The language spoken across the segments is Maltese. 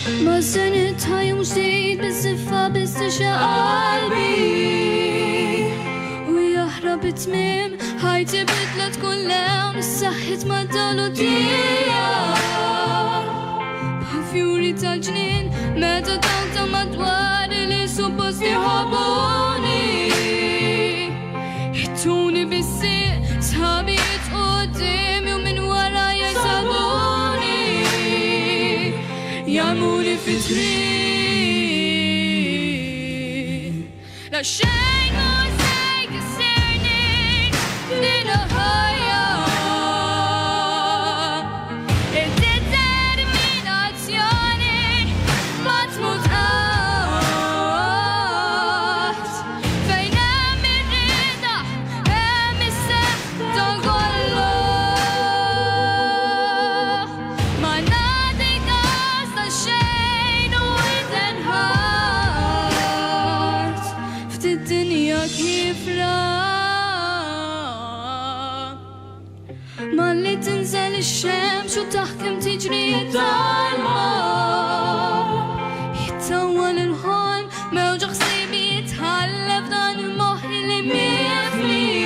ما سنتها يوم جديد بالزفة بستشى قلبي ويهرب تمام هاي تبدلت كل لون الصحت ما ضلوا فيوري تالجنين متى تنطى مدوار اللي supposti يحبوني يحطوني بالسيق صحابي قدامي ومن ورايا يسابوني يرموني في طريق لا شيء مزعج يكسرني لنهاية الديترميناتيوني ما تموت قهت فين هم الرضا هم السحت تنقله ما نادي قصد الشين وتنهارت في الدنيا كيفرا ما اللي تنزل الشمس وتحكم تجري الظلمة يتطول الهون موج غصيبي يتهلف ضان المخ اللي مثلي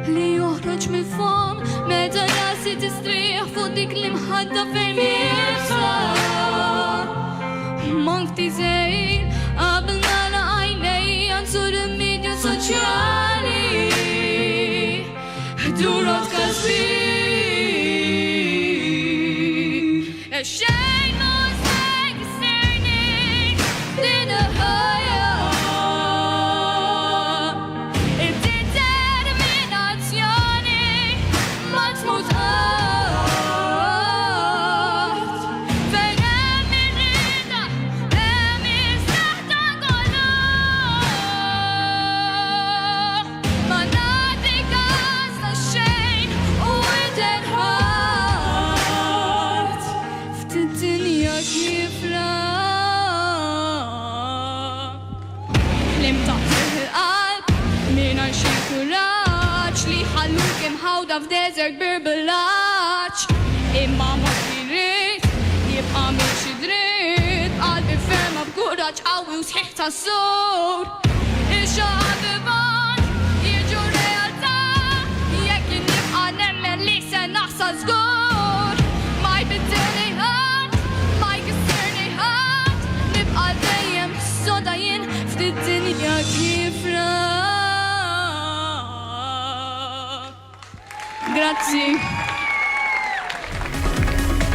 اللي يخرج من فوق مدى راسي تستريح فوق ديك اللي محدة في الميرسا منفتي زين قبلنا لعيني انصر الميديا سوشيالي دورات كسبي الشيء مزعج يكسرني لنهاية الديترميناتيوني ما تموت قهت فين هم الرضا هم السحت تنقله ما نادي قصد الشين وتنهارت في الدنيا كيفرا حلمت أطير القلب من عشي كراج لي حلوك محاوضة في ديزرت بربلاج إما ما فيريت يبقى ماشي دريت قلبي فيرمة بكوراج قوي وصحيح تصور الشعب بان يجو ريالتا يمكن نبقى نعمل لسان نحصل صغور ما يبدلني هات ما يكسرني هات نبقى دايم صدايين في الدنيا كيفرا Grazie.